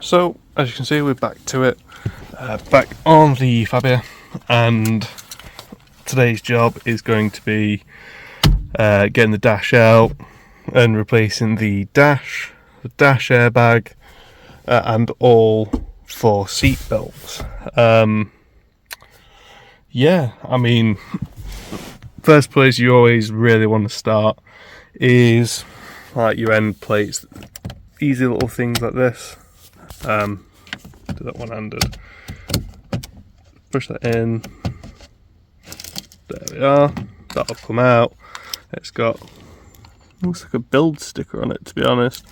So as you can see, we're back to it, back on the Fabia, and today's job is going to be getting the dash out and replacing the dash airbag, and all 4 seat belts. Yeah, I mean, first place you always really want to start is like your end plates, easy little things like this. Do that one-handed. Push that in. There we are. That'll come out. It's got, looks like a build sticker on it, to be honest.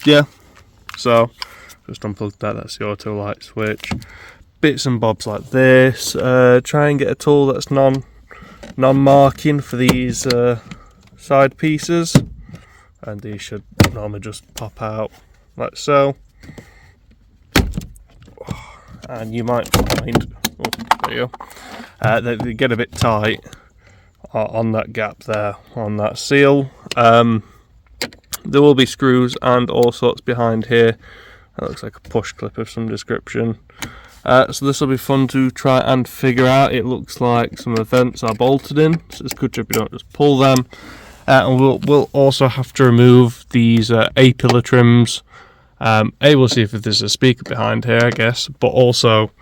Yeah. So just unplug that. That's the auto light switch. Bits and bobs like this. Try and get a tool that's non-marking for these side pieces, and these should normally just pop out like so. And you might find, oh, there you go, they get a bit tight on that gap there, on that seal. There will be screws and all sorts behind here. That looks like a push clip of some description. So this will be fun to try and figure out. It looks like some of the vents are bolted in, so it's a good job you don't just pull them. And we'll also have to remove these A-pillar trims. We'll see if there's a speaker behind here, I guess, but also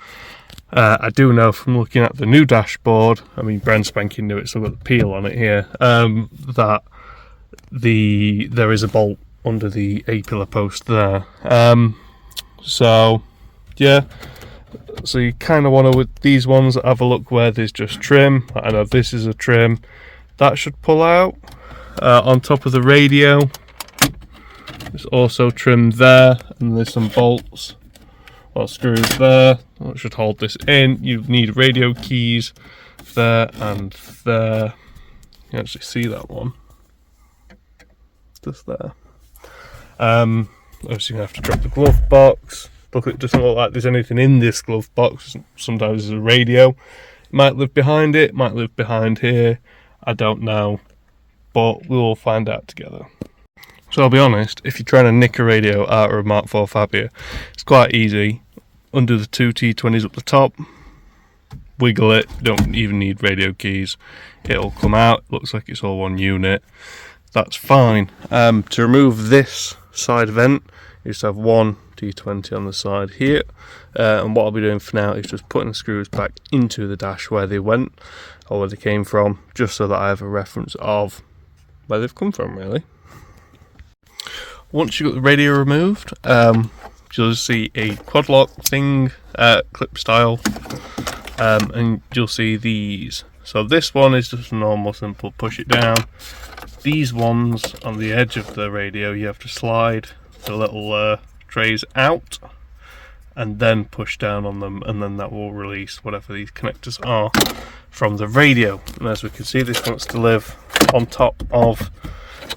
I do know from looking at the new dashboard, I mean brand spanking new, it's still got the peel on it here, that there is a bolt under the A-pillar post there. So yeah, so you kind of want to, with these ones, have a look where there's just trim. I know this is a trim that should pull out. On top of the radio, there's also trim there, and there's some bolts or screws there that should hold this in. You need radio keys there and there. You can actually see that one just there. Obviously you have to drop the glove box. Look, it doesn't look like there's anything in this glove box. Sometimes there's a radio. It might live behind it, might live behind here, I don't know, but we'll find out together. So I'll be honest, if you're trying to nick a radio out of a Mk4 Fabia, it's quite easy. Undo the 2 T20s up the top, wiggle it, don't even need radio keys, it'll come out. It looks like it's all one unit, that's fine. To remove this side vent, you just have 1 T20 on the side here, and what I'll be doing for now is just putting the screws back into the dash where they went, or where they came from, just so that I have a reference of where they've come from, really. Once you've got the radio removed, you'll see a quad lock thing, clip style, and you'll see these. So this one is just a normal simple push it down. These ones on the edge of the radio, you have to slide the little trays out and then push down on them, and then that will release whatever these connectors are from the radio. And as we can see, this wants to live on top of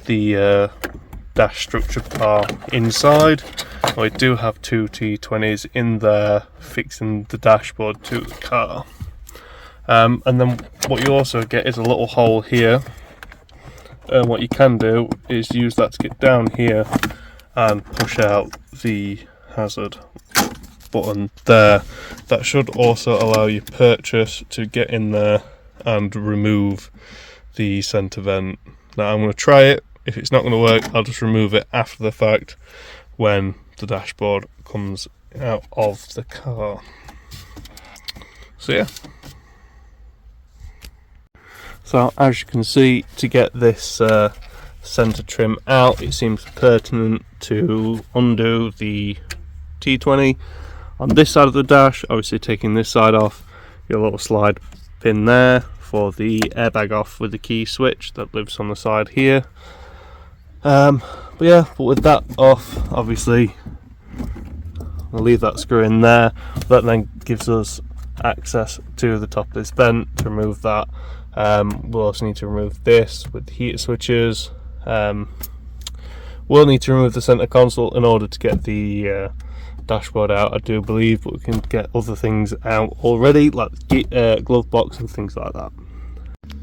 the dash structure bar inside. We do have 2 T20s in there fixing the dashboard to the car, and then what you also get is a little hole here, and what you can do is use that to get down here and push out the hazard button there. That should also allow your purchase to get in there and remove the centre vent. Now I'm going to try it. If it's not going to work, I'll just remove it after the fact when the dashboard comes out of the car. So yeah. So as you can see, to get this centre trim out, it seems pertinent to undo the T20 on this side of the dash, obviously taking this side off, your little slide pin there for the airbag off with the key switch that lives on the side here. But with that off, obviously we'll leave that screw in there. That then gives us access to the top of this vent to remove that. We'll also need to remove this with the heater switches. We'll need to remove the center console in order to get the dashboard out, I do believe, but we can get other things out already, like the glove box and things like that.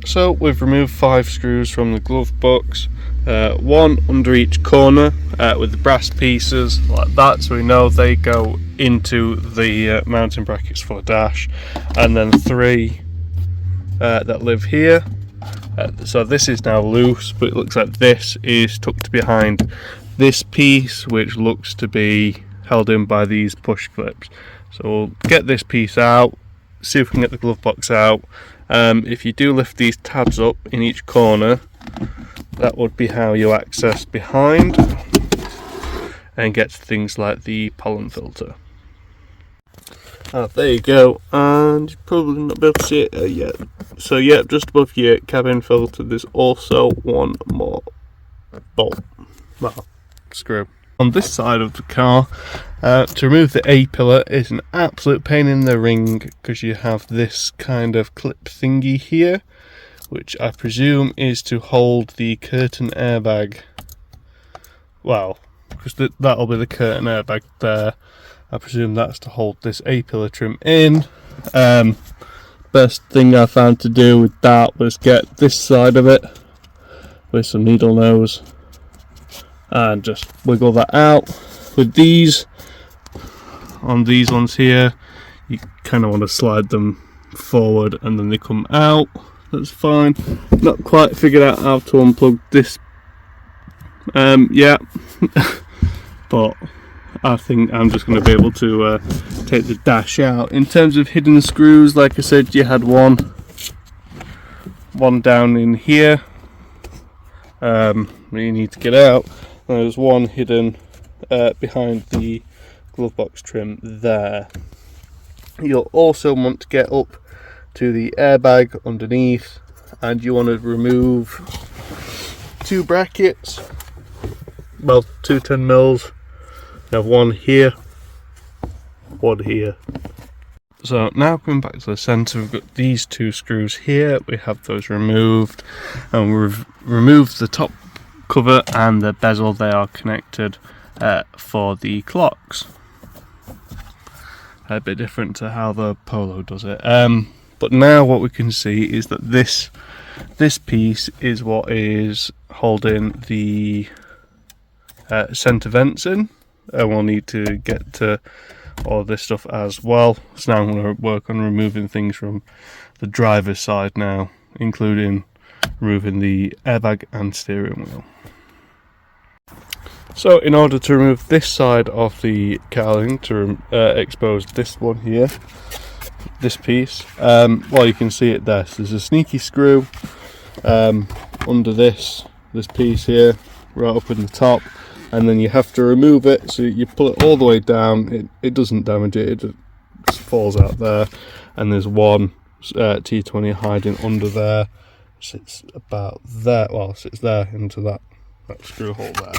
So we've removed 5 screws from the glove box, one under each corner with the brass pieces like that, so we know they go into the mounting brackets for dash, and then 3 that live here. So this is now loose, but it looks like this is tucked behind this piece, which looks to be held in by these push clips. So we'll get this piece out, see if we can get the glove box out. If you do lift these tabs up in each corner, that would be how you access behind and get to things like the pollen filter. There you go, and you're probably not be able to see it yet. So yeah, just above your cabin filter there's also one more bolt, well, screw. On this side of the car, to remove the A-pillar is an absolute pain in the ring, because you have this kind of clip thingy here, which I presume is to hold the curtain airbag. Well, because that'll be the curtain airbag there. I presume that's to hold this A-pillar trim in. Best thing I found to do with that was get this side of it with some needle nose and just wiggle that out. With these, on these ones here, you kind of want to slide them forward and then they come out. That's fine. Not quite figured out how to unplug this yeah but I think I'm just going to be able to take the dash out. In terms of hidden screws, like I said, you had one down in here you need to get out. There's one hidden behind the glove box trim there. You'll also want to get up to the airbag underneath, and you want to remove 2 brackets, well, 2 10mm. You have one here, one here. So now coming back to the centre, we've got these 2 screws here. We have those removed, and we've removed the top cover and the bezel. They are connected for the clocks. A bit different to how the Polo does it. But now what we can see is that this piece is what is holding the centre vents in, and we'll need to get to all this stuff as well. So now I'm going to work on removing things from the driver's side now, including removing the airbag and steering wheel. So in order to remove this side of the cowling, to expose this one here, this piece, well, you can see it there. So there's a sneaky screw under this piece here, right up in the top, and then you have to remove it. So you pull it all the way down. It doesn't damage it, it just falls out there. And there's one T20 hiding under there. Sits about there, well, sits there into that screw hole there.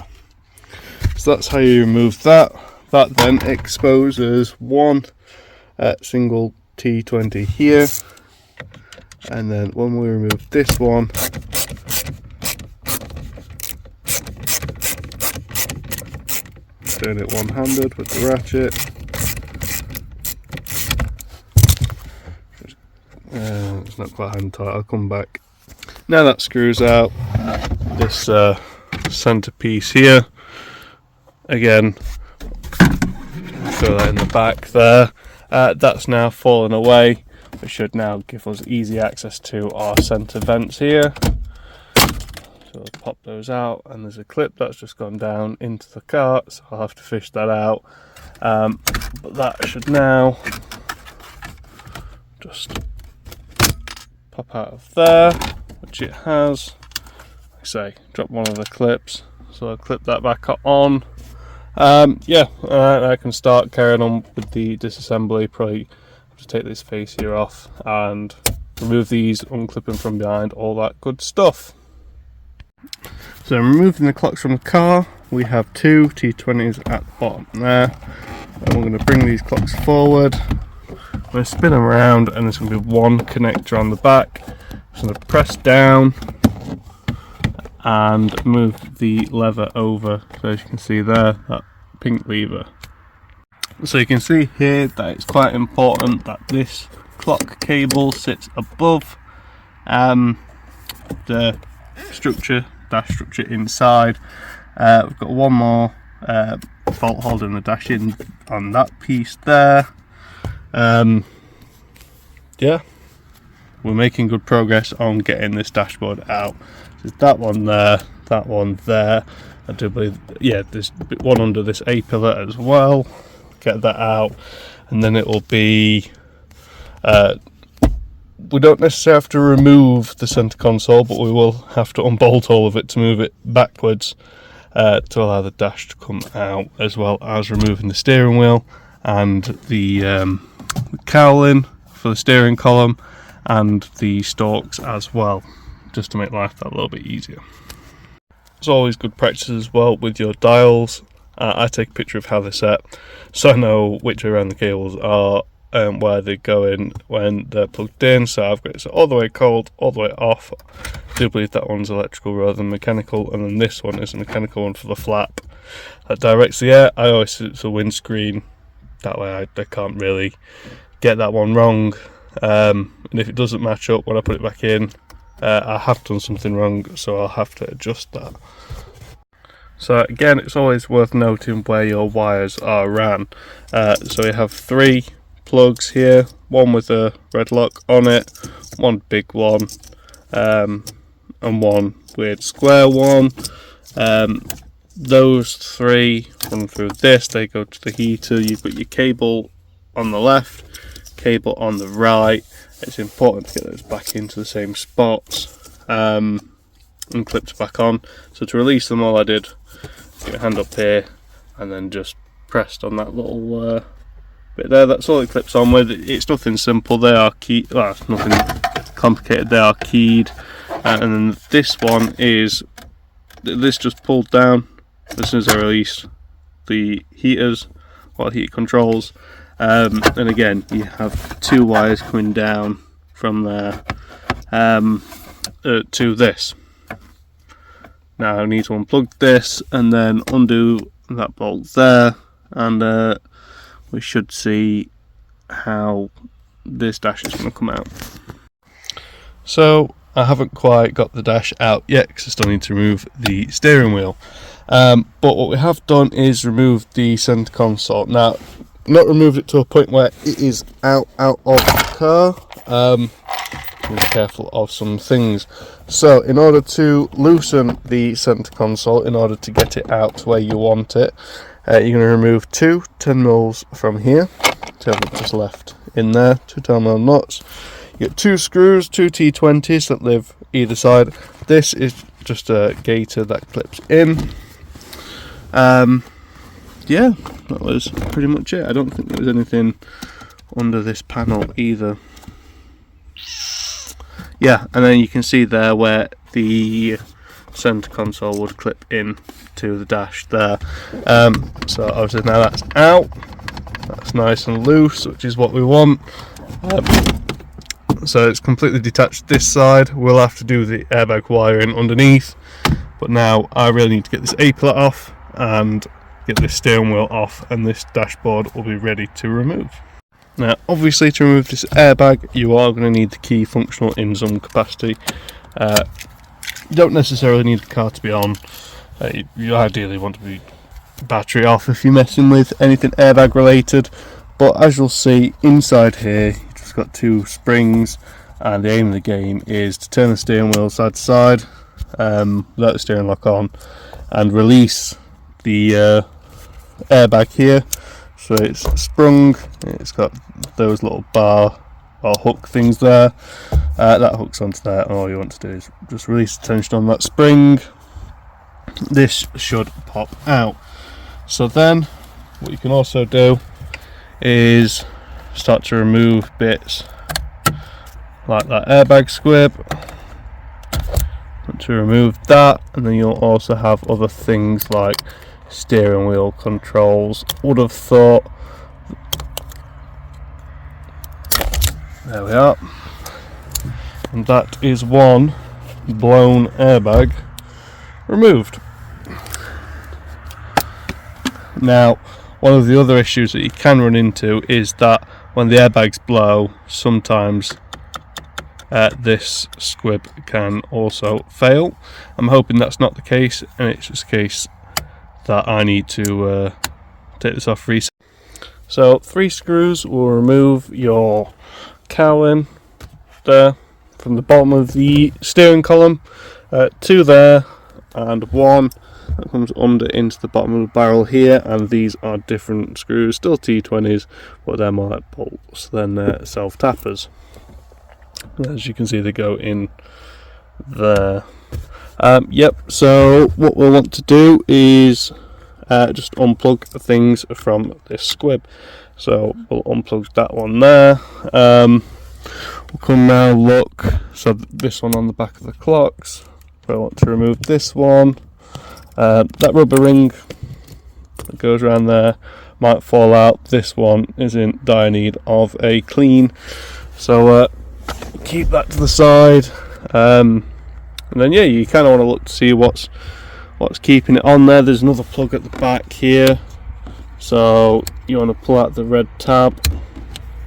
So that's how you remove that. That then exposes one single T20 here, and then when we remove this one, turn it one-handed with the ratchet. It's not quite hand tight, I'll come back. Now that screws out this centre piece here. Again, throw that in the back there. That's now fallen away, which should now give us easy access to our centre vents here. So I'll pop those out, and there's a clip that's just gone down into the cart, so I'll have to fish that out. But that should now just pop out of there, which it has. Like I say, drop one of the clips, so I'll clip that back on. I can start carrying on with the disassembly. Probably have to take this face here off and remove these, unclip them from behind, all that good stuff. So removing the clocks from the car, we have 2 T20s at the bottom there, and we're going to bring these clocks forward. I'm going to spin them around, and there's going to be one connector on the back. Just going to press down and move the lever over, so as you can see there, that pink lever. So you can see here that it's quite important that this clock cable sits above the structure, dash structure inside. We've got one more bolt holding the dash in on that piece there. Yeah, we're making good progress on getting this dashboard out. There's that one there, that one there. I do believe, yeah, there's one under this A pillar as well. Get that out, and then it will be. We don't necessarily have to remove the centre console, but we will have to unbolt all of it to move it backwards to allow the dash to come out, as well as removing the steering wheel and the cowling for the steering column and the stalks as well, just to make life that little bit easier. It's always good practice as well with your dials. I take a picture of how they're set so I know which way around the cables are and where they're going when they're plugged in. So I've got it set all the way cold, all the way off. I do believe that one's electrical rather than mechanical, and then this one is a mechanical one for the flap that directs the air. I always set it to windscreen, that way I can't really get that one wrong, and if it doesn't match up when I put it back in, I have done something wrong, so I'll have to adjust that. So again, it's always worth noting where your wires are ran. So you have 3 plugs here, one with a red lock on it, one big one, and one weird square one. Those 3 run through this, they go to the heater. You've got your cable on the left, cable on the right. It's important to get those back into the same spots and clipped back on. So to release them, all I did, get your hand up here and then just pressed on that little bit there. That's all it clips on with. It's nothing simple, they are keyed, well, it's nothing complicated, they are keyed. And then this one is, this just pulled down as soon as I released the heaters, or heat controls. And again, you have 2 wires coming down from there to this. Now I need to unplug this and then undo that bolt there, and we should see how this dash is going to come out. So I haven't quite got the dash out yet because I still need to remove the steering wheel. But what we have done is remove the centre console. Now, not removed it to a point where it is out of the car. Be careful of some things. So in order to loosen the centre console, in order to get it out to where you want it, you're going to remove 2 10mm from here. So I've just left in there, 2 10mm nuts. You get 2 screws, 2 T20s that live either side. This is just a gaiter that clips in. Yeah, that was pretty much it. I don't think there was anything under this panel either. Yeah, and then you can see there where the centre console would clip in to the dash there. So obviously now that's out, that's nice and loose, which is what we want. So it's completely detached this side. We'll have to do the airbag wiring underneath, but now I really need to get this A-pillar off and get this steering wheel off, and this dashboard will be ready to remove. Now obviously to remove this airbag you are going to need the key functional in some capacity. You don't necessarily need the car to be on. You ideally want to be battery off if you're messing with anything airbag related, but as you'll see inside here you've just got 2 springs, and the aim of the game is to turn the steering wheel side to side without the steering lock on and release the airbag here. So it's sprung, it's got those little bar or hook things there, that hooks onto there, and all you want to do is just release the tension on that spring. This should pop out. So then what you can also do is start to remove bits like that airbag squib. To remove that, and then you'll also have other things like steering wheel controls. Would have thought, there we are, and that is one blown airbag removed. Now one of the other issues that you can run into is that when the airbags blow, sometimes this squib can also fail. I'm hoping that's not the case, and it's just a case that I need to take this off reset. So 3 screws will remove your cowling there from the bottom of the steering column, 2 there and 1 that comes under into the bottom of the barrel here, and these are different screws, still T20s, but they're more like bolts than self-tappers. As you can see, they go in there. Yep, so what we'll want to do is just unplug things from this squib. So we'll unplug that one there. We'll come now look, so this one on the back of the clocks, I want to remove this one. That rubber ring that goes around there might fall out. This one is in dire need of a clean, so keep that to the side. And then yeah, you kind of want to look to see what's keeping it on there. There's another plug at the back here, so you want to pull out the red tab.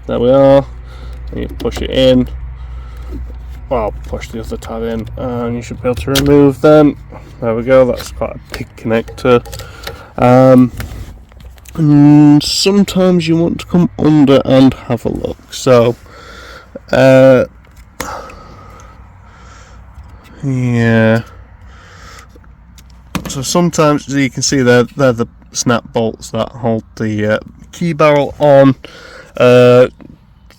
There we are, and you push it in. Well, push the other tab in and you should be able to remove them. There we go, that's quite a big connector. And sometimes you want to come under and have a look. So yeah, so sometimes, as you can see, they're the snap bolts that hold the key barrel on.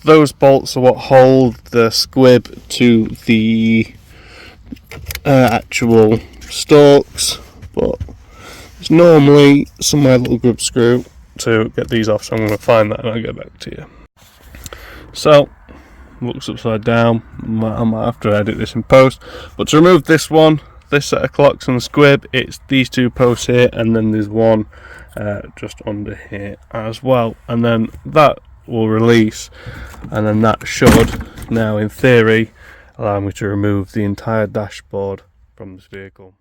Those bolts are what hold the squib to the actual stalks, but there's normally somewhere a little grub screw to get these off, so I'm going to find that and I'll get back to you. So, looks upside down. I might have to edit this in post, but to remove this one, this set of clocks on the squib, it's these 2 posts here, and then there's one just under here as well, and then that will release, and then that should now in theory allow me to remove the entire dashboard from this vehicle.